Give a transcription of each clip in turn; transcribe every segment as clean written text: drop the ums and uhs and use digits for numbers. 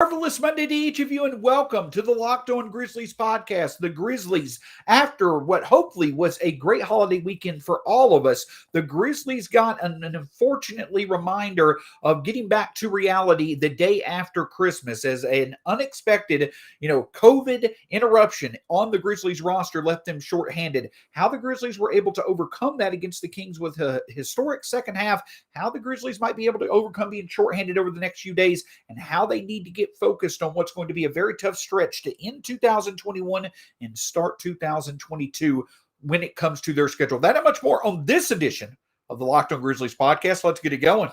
Marvelous Monday to each of you, and welcome to the Locked On Grizzlies podcast. The Grizzlies, after what hopefully was a great holiday weekend for all of us, the Grizzlies got an unfortunately reminder of getting back to reality the day after Christmas, as an unexpected, COVID interruption on the Grizzlies roster left them shorthanded. How the Grizzlies were able to overcome that against the Kings with a historic second half, how the Grizzlies might be able to overcome being shorthanded over the next few days, and how they need to get focused on what's going to be a very tough stretch to end 2021 and start 2022 when it comes to their schedule. That and much more on this edition of the Locked On Grizzlies podcast. Let's get it going.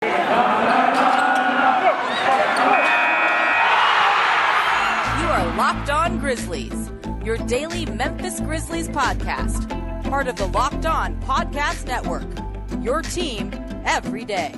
You are Locked On Grizzlies, your daily Memphis Grizzlies podcast, part of the Locked On Podcast Network, your team every day.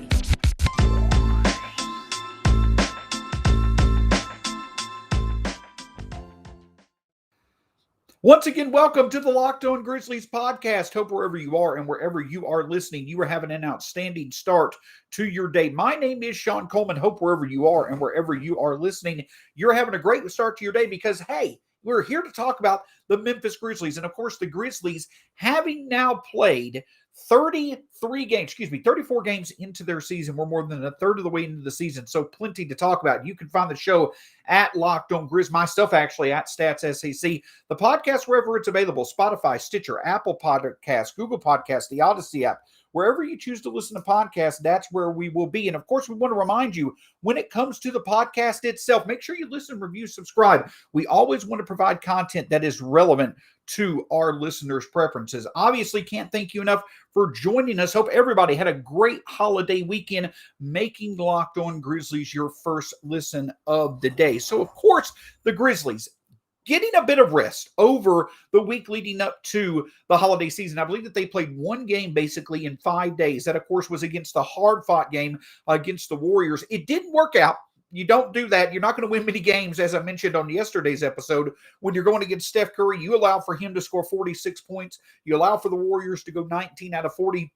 Once again, welcome to the Locked On Grizzlies podcast. Hope wherever you are and wherever you are listening, you are having an outstanding start to your day. My name is Shawn Coleman. Hope wherever you are and wherever you are listening, you're having a great start to your day because, hey, we're here to talk about the Memphis Grizzlies. And, of course, the Grizzlies, having now played 34 games into their season. We're more than a third of the way into the season, so plenty to talk about. You can find the show at Locked On Grizz, myself actually at Stats SAC, the podcast wherever it's available, Spotify, Stitcher, Apple Podcasts, Google Podcasts, the Odyssey app. Wherever you choose to listen to podcasts, that's where we will be. And of course, we want to remind you, when it comes to the podcast itself, make sure you listen, review, subscribe. We always want to provide content that is relevant to our listeners' preferences. Obviously, can't thank you enough for joining us. Hope everybody had a great holiday weekend, making Locked On Grizzlies your first listen of the day. So, of course, the Grizzlies getting a bit of rest over the week leading up to the holiday season. I believe that they played one game basically in 5 days. That, of course, was against the hard-fought game against the Warriors. It didn't work out. You don't do that. You're not going to win many games, as I mentioned on yesterday's episode. When you're going against Steph Curry, you allow for him to score 46 points. You allow for the Warriors to go 19 out of 40.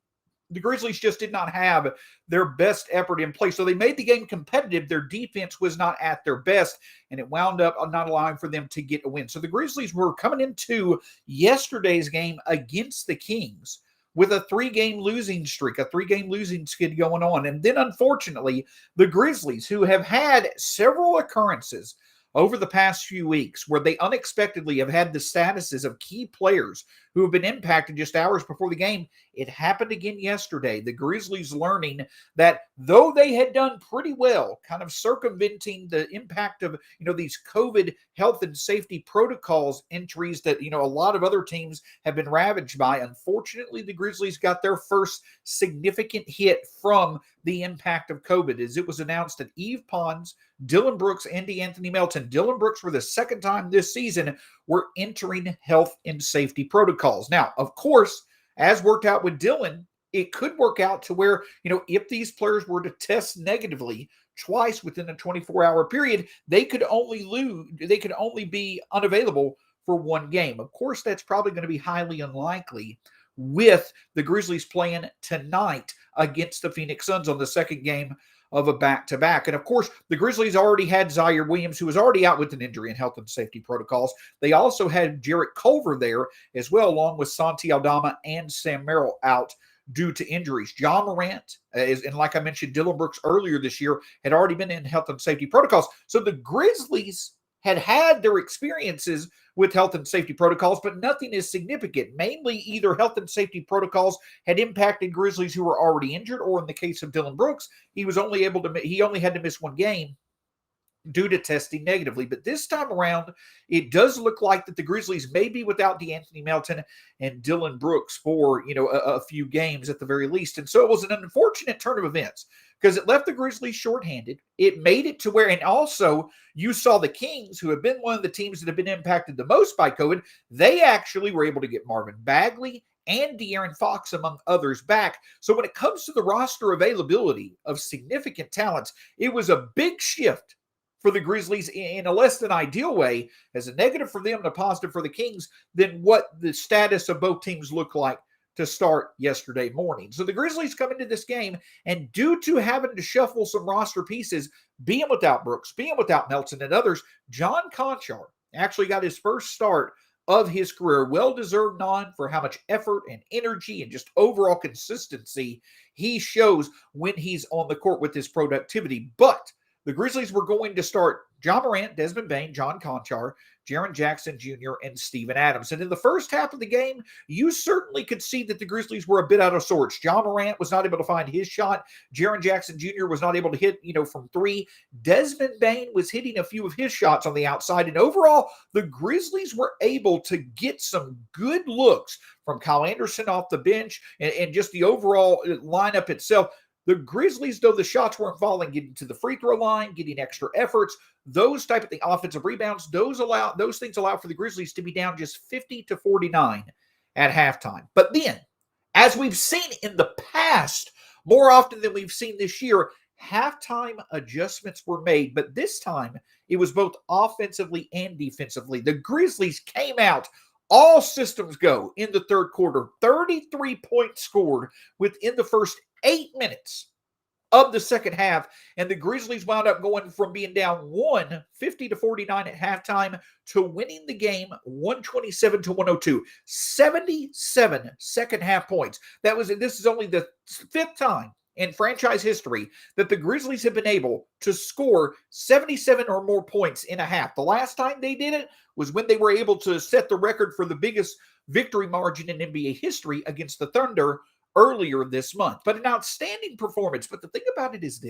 The Grizzlies just did not have their best effort in play. So they made the game competitive. Their defense was not at their best, and it wound up not allowing for them to get a win. So the Grizzlies were coming into yesterday's game against the Kings with a three-game losing skid going on. And then, unfortunately, the Grizzlies, who have had several occurrences over the past few weeks where they unexpectedly have had the statuses of key players who have been impacted just hours before the game, it happened again yesterday. The Grizzlies learning that though they had done pretty well kind of circumventing the impact of, these COVID health and safety protocols entries that, a lot of other teams have been ravaged by, unfortunately, the Grizzlies got their first significant hit from the impact of COVID, as it was announced that Yves Pons, Dillon Brooks, and Anthony Melton, Dillon Brooks for the second time this season, were entering health and safety protocols. Now, of course, as worked out with Dillon, it could work out to where, if these players were to test negatively twice within a 24-hour period, they could only be unavailable for one game. Of course, that's probably going to be highly unlikely with the Grizzlies playing tonight against the Phoenix Suns on the second game of a back-to-back. And, of course, the Grizzlies already had Zaire Williams, who was already out with an injury in health and safety protocols. They also had Jarrett Culver there as well, along with Santi Aldama and Sam Merrill out due to injuries. John Morant, and like I mentioned, Dillon Brooks earlier this year, had already been in health and safety protocols. So the Grizzlies had their experiences with health and safety protocols, but nothing is significant. Mainly either health and safety protocols had impacted Grizzlies who were already injured, or in the case of Dillon Brooks, he only had to miss one game due to testing negatively. But this time around, it does look like that the Grizzlies may be without DeAnthony Melton and Dillon Brooks for, a few games at the very least. And so it was an unfortunate turn of events because it left the Grizzlies shorthanded. It made it to where, and also you saw the Kings, who have been one of the teams that have been impacted the most by COVID, they actually were able to get Marvin Bagley and De'Aaron Fox, among others, back. So when it comes to the roster availability of significant talents, it was a big shift for the Grizzlies in a less than ideal way, as a negative for them and a positive for the Kings, than what the status of both teams looked like to start yesterday morning. So the Grizzlies come into this game, and due to having to shuffle some roster pieces, being without Brooks, being without Melton and others, John Konchar actually got his first start of his career. Well-deserved nod for how much effort and energy and just overall consistency he shows when he's on the court with his productivity. But the Grizzlies were going to start John Morant, Desmond Bane, John Konchar, Jaren Jackson Jr., and Steven Adams. And in the first half of the game, you certainly could see that the Grizzlies were a bit out of sorts. John Morant was not able to find his shot. Jaren Jackson Jr. was not able to hit, from three. Desmond Bane was hitting a few of his shots on the outside. And overall, the Grizzlies were able to get some good looks from Kyle Anderson off the bench and just the overall lineup itself. The Grizzlies, though the shots weren't falling, getting to the free throw line, getting extra efforts, those type of the offensive rebounds, those things allow for the Grizzlies to be down just 50-49 at halftime. But then, as we've seen in the past, more often than we've seen this year, halftime adjustments were made. But this time, it was both offensively and defensively. The Grizzlies came out all systems go in the third quarter. 33 points scored within the first 8 minutes of the second half, and the Grizzlies wound up going from being down 50-49 at halftime to winning the game 127-102. 77 second half points. This is only the fifth time in franchise history that the Grizzlies have been able to score 77 or more points in a half. The last time they did it was when they were able to set the record for the biggest victory margin in NBA history against the Thunder earlier this month. But an outstanding performance. But the thing about it is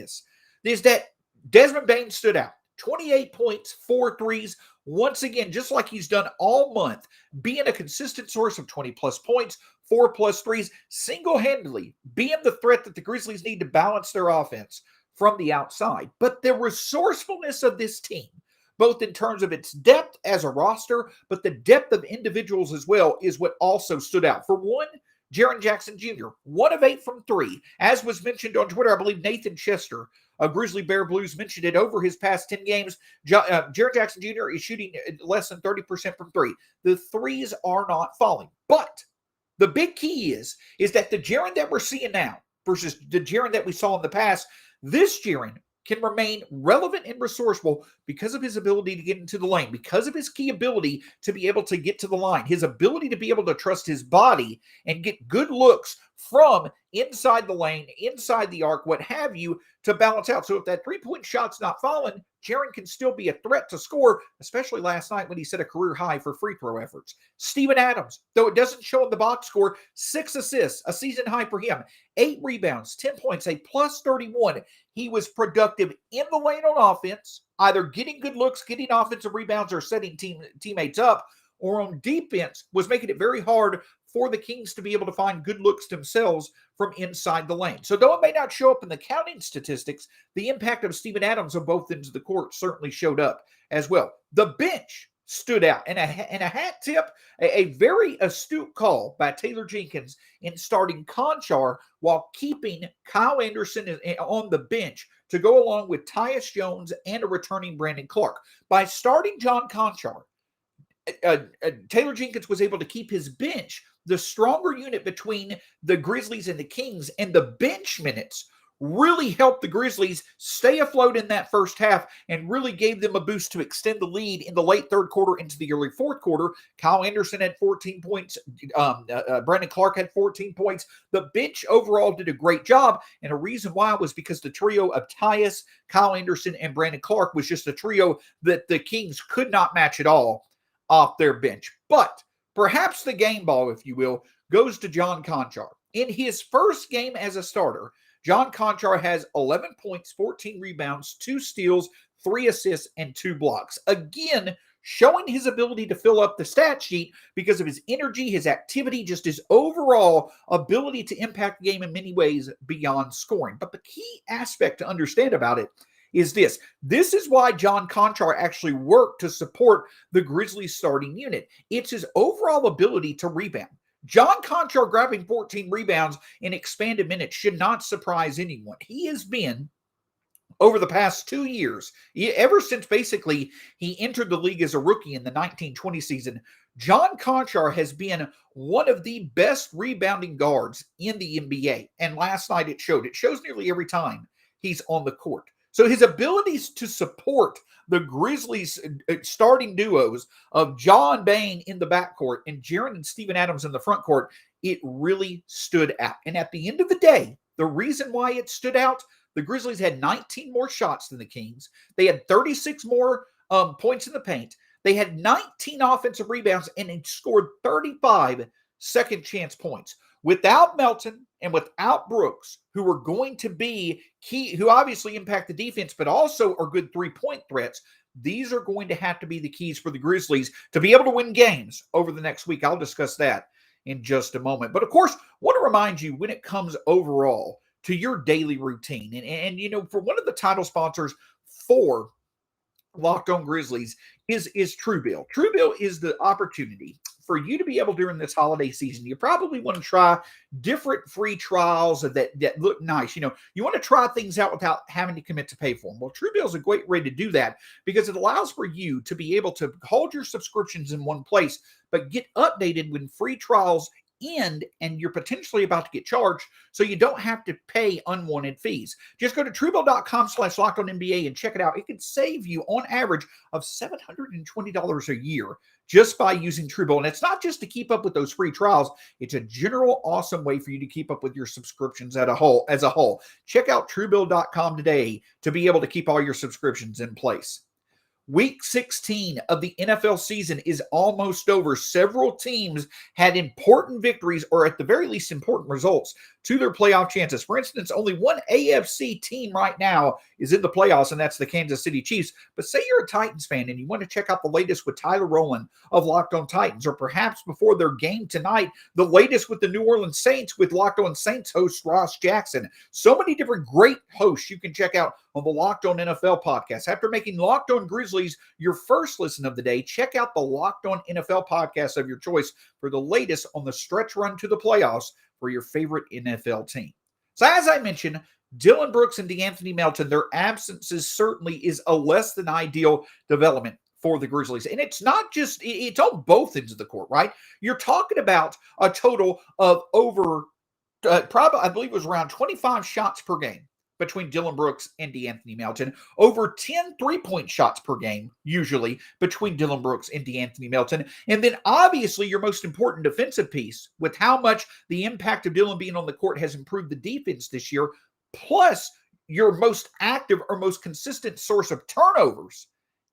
that Desmond Bane stood out. 28 points, 4 threes. Once again, just like he's done all month, being a consistent source of 20-plus points, 4-plus threes, single-handedly being the threat that the Grizzlies need to balance their offense from the outside. But the resourcefulness of this team, both in terms of its depth as a roster, but the depth of individuals as well, is what also stood out. For one, Jaren Jackson Jr., 1 of 8 from 3. As was mentioned on Twitter, I believe Nathan Chester of Grizzly Bear Blues mentioned it over his past 10 games. Jaren Jackson Jr. is shooting less than 30% from 3. The threes are not falling. But the big key is that the Jaren that we're seeing now versus the Jaren that we saw in the past, this Jaren can remain relevant and resourceful because of his ability to get into the lane, because of his key ability to be able to get to the line, his ability to be able to trust his body and get good looks from inside the lane, inside the arc, what have you, to balance out. So if that three-point shot's not falling, Jaren can still be a threat to score, especially last night when he set a career high for free throw efforts. Steven Adams, though it doesn't show in the box score, 6 assists, a season high for him, 8 rebounds, 10 points, a plus 31. He was productive in the lane on offense, either getting good looks, getting offensive rebounds, or setting teammates up, or on defense was making it very hard for the Kings to be able to find good looks themselves from inside the lane. So though it may not show up in the counting statistics, the impact of Steven Adams on both ends of the court certainly showed up as well. The bench stood out, and a hat tip, a very astute call by Taylor Jenkins in starting Konchar while keeping Kyle Anderson on the bench to go along with Tyus Jones and a returning Brandon Clark. By starting John Konchar, Taylor Jenkins was able to keep his bench the stronger unit between the Grizzlies and the Kings, and the bench minutes really helped the Grizzlies stay afloat in that first half and really gave them a boost to extend the lead in the late third quarter into the early fourth quarter. Kyle Anderson had 14 points. Brandon Clark had 14 points. The bench overall did a great job, and a reason why was because the trio of Tyus, Kyle Anderson, and Brandon Clark was just a trio that the Kings could not match at all off their bench. But perhaps the game ball, if you will, goes to John Konchar. In his first game as a starter, John Konchar has 11 points, 14 rebounds, 2 steals, 3 assists, and 2 blocks. Again, showing his ability to fill up the stat sheet because of his energy, his activity, just his overall ability to impact the game in many ways beyond scoring. But the key aspect to understand about it is this. This is why John Konchar actually worked to support the Grizzlies starting unit. It's his overall ability to rebound. John Konchar grabbing 14 rebounds in expanded minutes should not surprise anyone. He has been, over the past 2 years, ever since basically he entered the league as a rookie in the 1920 season, John Konchar has been one of the best rebounding guards in the NBA. And last night it showed. It shows nearly every time he's on the court. So his abilities to support the Grizzlies starting duos of John Bane in the backcourt and Jaren and Steven Adams in the front court, it really stood out. And at the end of the day, the reason why it stood out, the Grizzlies had 19 more shots than the Kings. They had 36 more points in the paint. They had 19 offensive rebounds and they scored 35 second chance points. Without Melton and without Brooks, who are going to be key, who obviously impact the defense, but also are good three-point threats, these are going to have to be the keys for the Grizzlies to be able to win games over the next week. I'll discuss that in just a moment. But of course, I want to remind you when it comes overall to your daily routine. And you know, for one of the title sponsors for Locked On Grizzlies is Truebill. Truebill is the opportunity for you to be able during this holiday season. You probably want to try different free trials that look nice. You know, you want to try things out without having to commit to pay for them. Well, Truebill is a great way to do that because it allows for you to be able to hold your subscriptions in one place, but get updated when free trials end and you're potentially about to get charged, so you don't have to pay unwanted fees. Just go to truebill.com/LockedOnNBA and check it out. It can save you on average of $720 a year just by using Truebill. And it's not just to keep up with those free trials. It's a general awesome way for you to keep up with your subscriptions as a whole. Check out truebill.com today to be able to keep all your subscriptions in place. Week 16 of the NFL season is almost over. Several teams had important victories, or at the very least important results, to their playoff chances. For instance, only one AFC team right now is in the playoffs, and that's the Kansas City Chiefs. But say you're a Titans fan and you want to check out the latest with Tyler Rowland of Locked On Titans, or perhaps before their game tonight, the latest with the New Orleans Saints with Locked On Saints host Ross Jackson. So many different great hosts you can check out on the Locked On NFL podcast. After making Locked On Grizzlies your first listen of the day, check out the Locked On NFL podcast of your choice for the latest on the stretch run to the playoffs for your favorite NFL team. So as I mentioned, Dillon Brooks and DeAnthony Melton, their absences certainly is a less than ideal development for the Grizzlies. And it's not just, it's on both ends of the court, right? You're talking about a total of over, probably, I believe it was around 25 shots per game between Dillon Brooks and DeAnthony Melton, over 10 three-point shots per game, usually, between Dillon Brooks and DeAnthony Melton. And then, obviously, your most important defensive piece, with how much the impact of Dillon being on the court has improved the defense this year, plus your most active or most consistent source of turnovers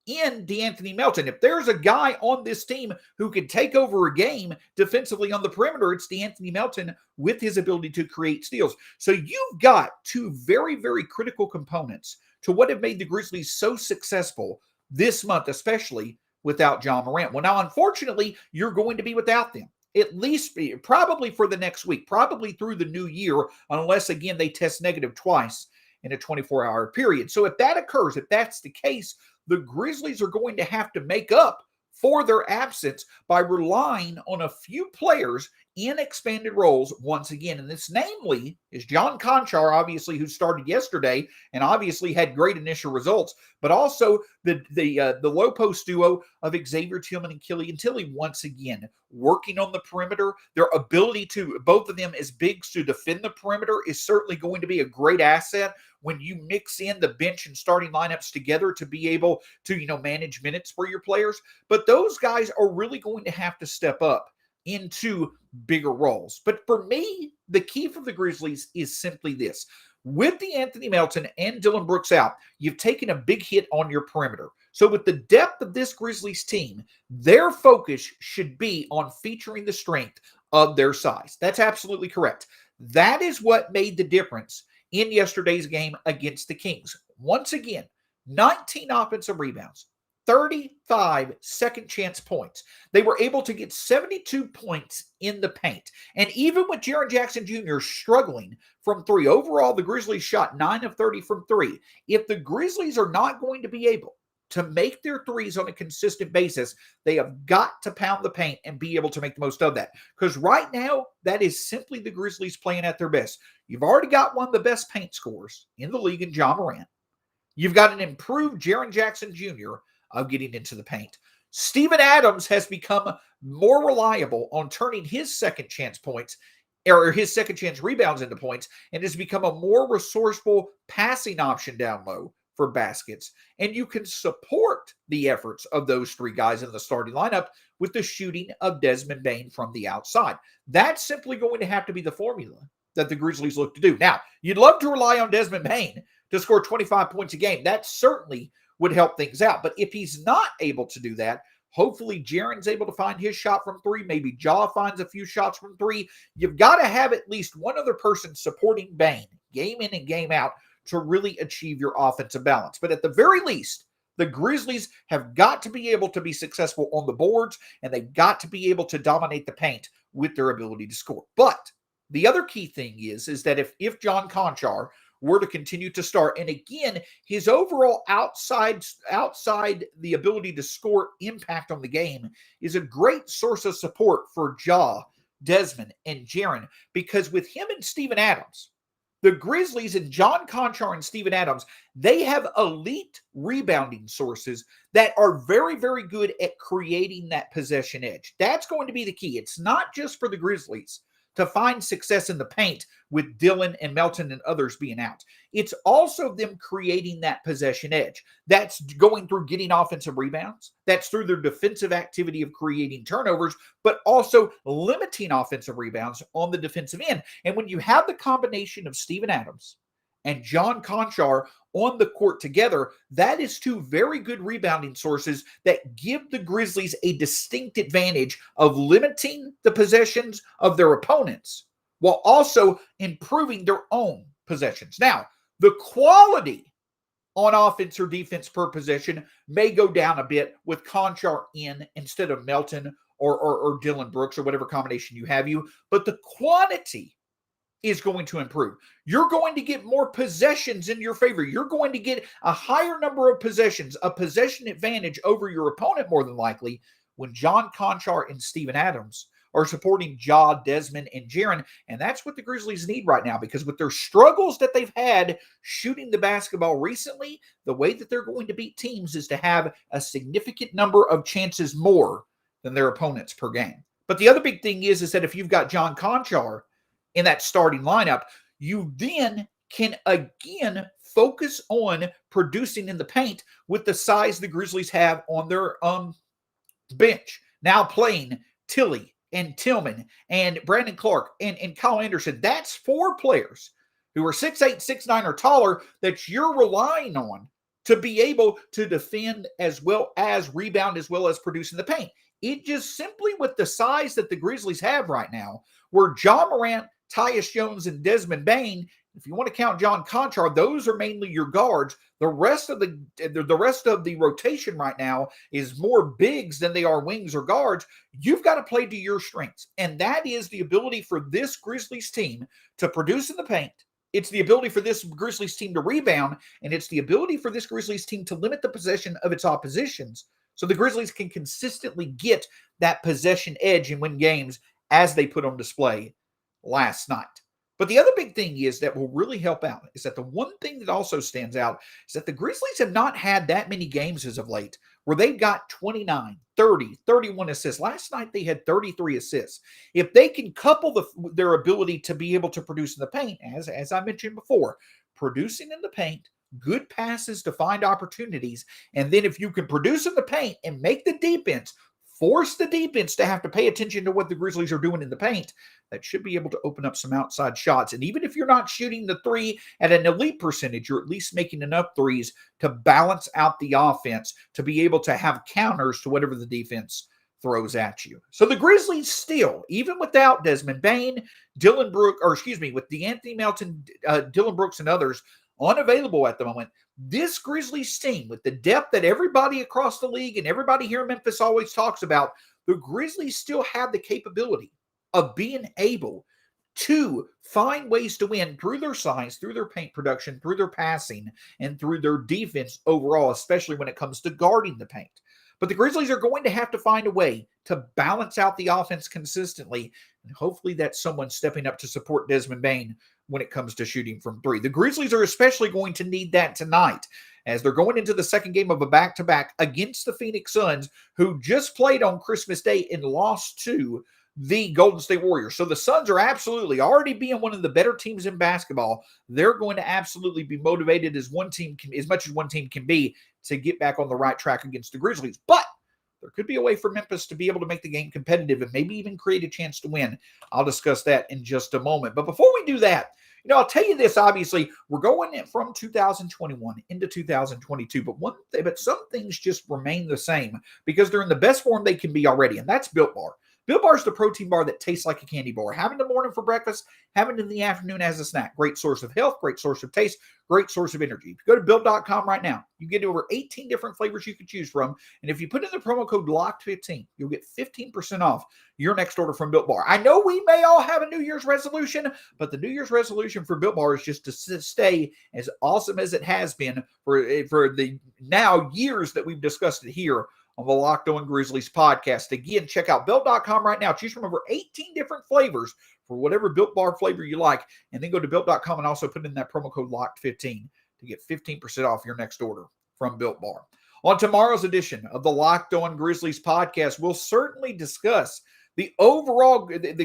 in DeAnthony Melton. If there's a guy on this team who can take over a game defensively on the perimeter, it's DeAnthony Melton with his ability to create steals. So you've got two very, very critical components to what have made the Grizzlies so successful this month, especially without John Morant. Well, now, unfortunately, you're going to be without them. At least probably for the next week, probably through the new year, unless, again, they test negative twice in a 24-hour period. So if that occurs, if that's the case, the Grizzlies are going to have to make up for their absence by relying on a few players in expanded roles once again. And this namely is John Konchar, obviously, who started yesterday and obviously had great initial results, but also the low post duo of Xavier Tillman and Killian Tilly once again working on the perimeter. Their ability to, both of them as bigs, to defend the perimeter is certainly going to be a great asset when you mix in the bench and starting lineups together to be able to, manage minutes for your players. But those guys are really going to have to step up into bigger roles. But for me, the key for the Grizzlies is simply this. With DeAnthony Melton and Dillon Brooks out, you've taken a big hit on your perimeter. So with the depth of this Grizzlies team, their focus should be on featuring the strength of their size. That's absolutely correct. That is what made the difference in yesterday's game against the Kings. Once again, 19 offensive rebounds, 35 second chance points. They were able to get 72 points in the paint. And even with Jaren Jackson Jr. struggling from three, overall, the Grizzlies shot 9 of 30 from three. If the Grizzlies are not going to be able to make their threes on a consistent basis, they have got to pound the paint and be able to make the most of that. Because right now, that is simply the Grizzlies playing at their best. You've already got one of the best paint scorers in the league in John Morant. You've got an improved Jaren Jackson Jr. of getting into the paint. Steven Adams has become more reliable on turning his second chance points or his second chance rebounds into points and has become a more resourceful passing option down low for baskets. And you can support the efforts of those three guys in the starting lineup with the shooting of Desmond Bane from the outside. That's simply going to have to be the formula that the Grizzlies look to do. Now, you'd love to rely on Desmond Bane to score 25 points a game. That certainly would help things out. But if he's not able to do that, hopefully Jaren's able to find his shot from three. Maybe Ja finds a few shots from three. You've got to have at least one other person supporting Bane game in and game out to really achieve your offensive balance. But at the very least, the Grizzlies have got to be able to be successful on the boards, and they've got to be able to dominate the paint with their ability to score. But the other key thing is that if John Konchar were to continue to start, and again, his overall outside the ability to score impact on the game is a great source of support for Ja, Desmond, and Jaren, because with him and Steven Adams, the Grizzlies and John Konchar and Steven Adams, they have elite rebounding sources that are very, very good at creating that possession edge. That's going to be the key. It's not just for the Grizzlies to find success in the paint with Dillon and Melton and others being out. It's also them creating that possession edge. That's going through getting offensive rebounds. That's through their defensive activity of creating turnovers, but also limiting offensive rebounds on the defensive end. And when you have the combination of Steven Adams and John Konchar on the court together, that is two very good rebounding sources that give the Grizzlies a distinct advantage of limiting the possessions of their opponents while also improving their own possessions. Now, the quality on offense or defense per possession may go down a bit with Konchar in instead of Melton or Dillon Brooks or whatever combination you have, but the quantity is going to improve. You're going to get more possessions in your favor. You're going to get a higher number of possessions, a possession advantage over your opponent more than likely when John Konchar and Steven Adams are supporting Ja, Desmond, and Jaren. And that's what the Grizzlies need right now, because with their struggles that they've had shooting the basketball recently, the way that they're going to beat teams is to have a significant number of chances more than their opponents per game. But the other big thing is that if you've got John Konchar in that starting lineup, you then can again focus on producing in the paint with the size the Grizzlies have on their bench. Now playing Tilly and Tillman and Brandon Clark and Kyle Anderson. That's four players who are 6'8", 6'9", or taller that you're relying on to be able to defend as well as rebound as well as produce in the paint. It just simply with the size that the Grizzlies have right now, where Ja Morant, Tyus Jones, and Desmond Bane, if you want to count John Konchar, those are mainly your guards. The rest of the rotation right now is more bigs than they are wings or guards. You've got to play to your strengths, and that is the ability for this Grizzlies team to produce in the paint. It's the ability for this Grizzlies team to rebound, and it's the ability for this Grizzlies team to limit the possession of its oppositions so the Grizzlies can consistently get that possession edge and win games as they put on display last night. But the other big thing is that will really help out is that the one thing that also stands out is that the Grizzlies have not had that many games as of late where they've got 29, 30, 31 assists. Last night they had 33 assists. If they can couple their ability to be able to produce in the paint, as I mentioned before, producing in the paint, good passes to find opportunities, and then if you can produce in the paint and make the defense, force the defense to have to pay attention to what the Grizzlies are doing in the paint, that should be able to open up some outside shots. And even if you're not shooting the three at an elite percentage, you're at least making enough threes to balance out the offense, to be able to have counters to whatever the defense throws at you. So the Grizzlies still, even without Desmond Bane, with DeAnthony Melton, Dillon Brooks, and others unavailable at the moment, this Grizzlies team, with the depth that everybody across the league and everybody here in Memphis always talks about, the Grizzlies still have the capability of being able to find ways to win through their size, through their paint production, through their passing, and through their defense overall, especially when it comes to guarding the paint. But the Grizzlies are going to have to find a way to balance out the offense consistently, and hopefully that's someone stepping up to support Desmond Bane when it comes to shooting from three. The Grizzlies are especially going to need that tonight, as they're going into the second game of a back-to-back against the Phoenix Suns, who just played on Christmas Day and lost to the Golden State Warriors. So the Suns are absolutely already being one of the better teams in basketball. They're going to absolutely be motivated as one team can, as much as one team can be, to get back on the right track against the Grizzlies. But there could be a way for Memphis to be able to make the game competitive and maybe even create a chance to win. I'll discuss that in just a moment. But before we do that, I'll tell you this, obviously, we're going from 2021 into 2022, but some things just remain the same because they're in the best form they can be already, and that's Built Bar. Built Bar is the protein bar that tastes like a candy bar. Have it in the morning for breakfast, have it in the afternoon as a snack. Great source of health, great source of taste, great source of energy. If you go to Built.com right now, you get over 18 different flavors you can choose from. And if you put in the promo code LOCKED15, you'll get 15% off your next order from Built Bar. I know we may all have a New Year's resolution, but the New Year's resolution for Built Bar is just to stay as awesome as it has been for the now years that we've discussed it here on the Locked On Grizzlies podcast. Again, check out Built.com right now. Choose from over 18 different flavors for whatever Built Bar flavor you like. And then go to Built.com and also put in that promo code LOCKED15 to get 15% off your next order from Built Bar. On tomorrow's edition of the Locked On Grizzlies podcast, we'll certainly discuss the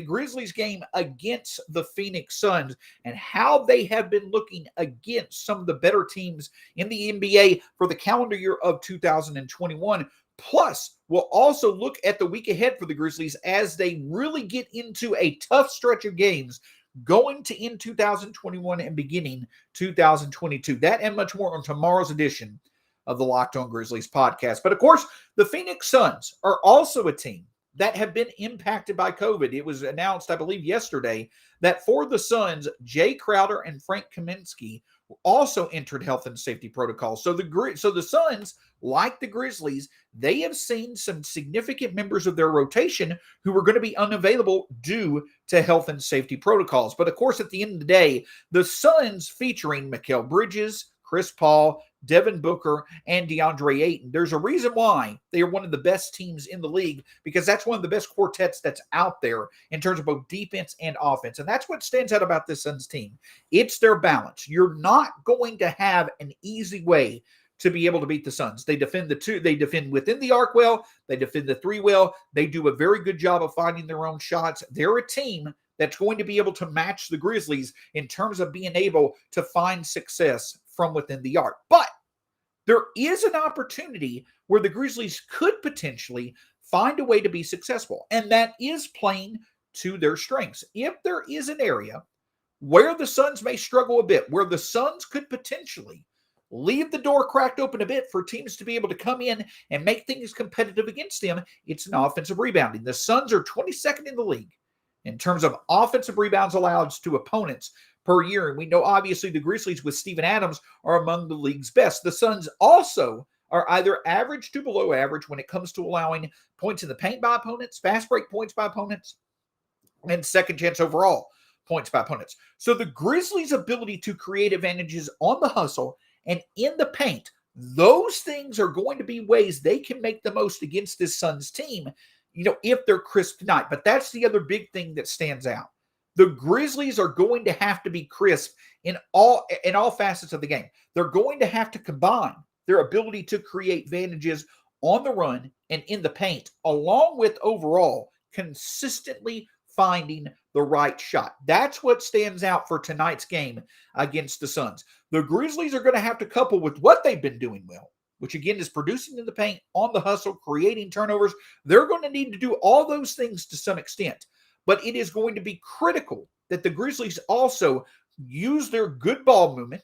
Grizzlies game against the Phoenix Suns and how they have been looking against some of the better teams in the NBA for the calendar year of 2021. Plus, we'll also look at the week ahead for the Grizzlies as they really get into a tough stretch of games going to end 2021 and beginning 2022. That and much more on tomorrow's edition of the Locked On Grizzlies podcast. But of course, the Phoenix Suns are also a team that have been impacted by COVID. It was announced, I believe, yesterday that for the Suns, Jay Crowder and Frank Kaminsky also entered health and safety protocols. So the Suns, like the Grizzlies, they have seen some significant members of their rotation who are going to be unavailable due to health and safety protocols. But of course, at the end of the day, the Suns featuring Mikal Bridges, Chris Paul, Devin Booker, and DeAndre Ayton. There's a reason why they are one of the best teams in the league, because that's one of the best quartets that's out there in terms of both defense and offense. And that's what stands out about this Suns team. It's their balance. You're not going to have an easy way to be able to beat the Suns. They defend they defend within the arc well, they defend the three well. They do a very good job of finding their own shots. They're a team that's going to be able to match the Grizzlies in terms of being able to find success from within the arc. But there is an opportunity where the Grizzlies could potentially find a way to be successful, and that is playing to their strengths. If there is an area where the Suns may struggle a bit, where the Suns could potentially leave the door cracked open a bit for teams to be able to come in and make things competitive against them, it's an offensive rebounding. The Suns are 22nd in the league in terms of offensive rebounds allowed to opponents per year. And we know, obviously, the Grizzlies with Steven Adams are among the league's best. The Suns also are either average to below average when it comes to allowing points in the paint by opponents, fast break points by opponents, and second chance overall points by opponents. So the Grizzlies' ability to create advantages on the hustle and in the paint, those things are going to be ways they can make the most against this Suns team, if they're crisp tonight. But that's the other big thing that stands out. The Grizzlies are going to have to be crisp in all facets of the game. They're going to have to combine their ability to create advantages on the run and in the paint, along with overall consistently finding the right shot. That's what stands out for tonight's game against the Suns. The Grizzlies are going to have to couple with what they've been doing well, which again is producing in the paint, on the hustle, creating turnovers. They're going to need to do all those things to some extent. But it is going to be critical that the Grizzlies also use their good ball movement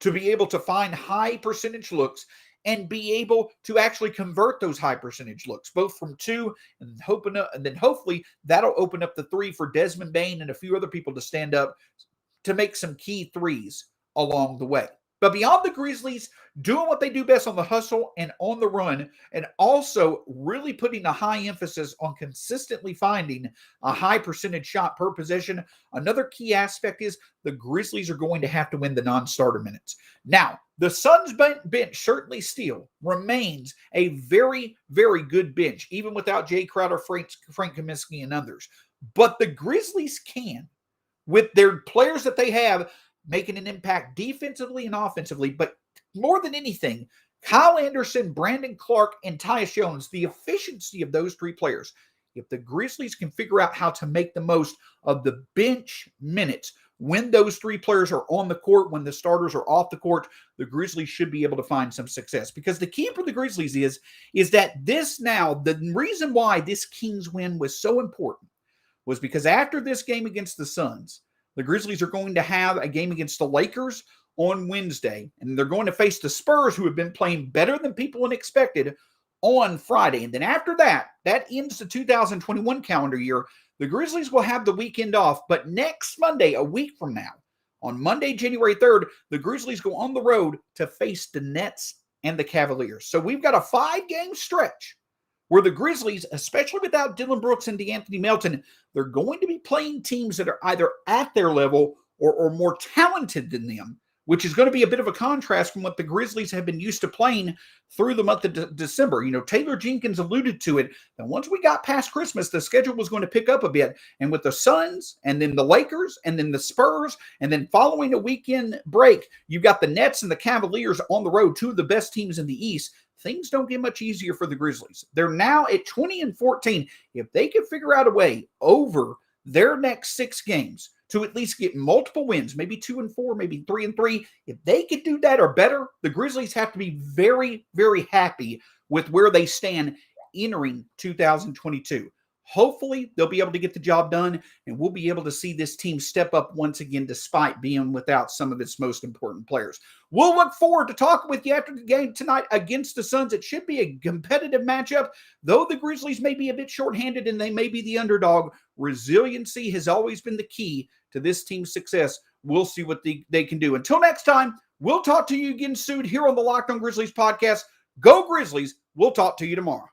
to be able to find high percentage looks and be able to actually convert those high percentage looks, both from two and then hopefully that'll open up the three for Desmond Bane and a few other people to stand up to make some key threes along the way. But beyond the Grizzlies doing what they do best on the hustle and on the run, and also really putting a high emphasis on consistently finding a high percentage shot per possession, another key aspect is the Grizzlies are going to have to win the non-starter minutes. Now, the Suns bench certainly still remains a very, very good bench, even without Jay Crowder, Frank Kaminsky, and others. But the Grizzlies can, with their players that they have, making an impact defensively and offensively, but more than anything, Kyle Anderson, Brandon Clark, and Tyus Jones, the efficiency of those three players. If the Grizzlies can figure out how to make the most of the bench minutes when those three players are on the court, when the starters are off the court, the Grizzlies should be able to find some success. Because the key for the Grizzlies is that the reason why this Kings win was so important was because after this game against the Suns, the Grizzlies are going to have a game against the Lakers on Wednesday, and they're going to face the Spurs, who have been playing better than people had expected, on Friday. And then after that ends the 2021 calendar year. The Grizzlies will have the weekend off, but next Monday, a week from now, on Monday, January 3rd, the Grizzlies go on the road to face the Nets and the Cavaliers. So we've got a 5-game stretch where the Grizzlies, especially without Dillon Brooks and DeAnthony Melton, they're going to be playing teams that are either at their level or more talented than them, which is going to be a bit of a contrast from what the Grizzlies have been used to playing through the month of December. Taylor Jenkins alluded to it, that once we got past Christmas, the schedule was going to pick up a bit. And with the Suns, and then the Lakers, and then the Spurs, and then following a weekend break, you've got the Nets and the Cavaliers on the road, two of the best teams in the East. Things don't get much easier for the Grizzlies. They're now at 20-14. If they can figure out a way over their next 6 games to at least get multiple wins, maybe 2-4, maybe 3-3. If they could do that or better, the Grizzlies have to be very, very happy with where they stand entering 2022. Hopefully, they'll be able to get the job done, and we'll be able to see this team step up once again despite being without some of its most important players. We'll look forward to talking with you after the game tonight against the Suns. It should be a competitive matchup. Though the Grizzlies may be a bit shorthanded and they may be the underdog, resiliency has always been the key to this team's success. We'll see what they can do. Until next time, we'll talk to you again soon here on the Locked On Grizzlies podcast. Go Grizzlies. We'll talk to you tomorrow.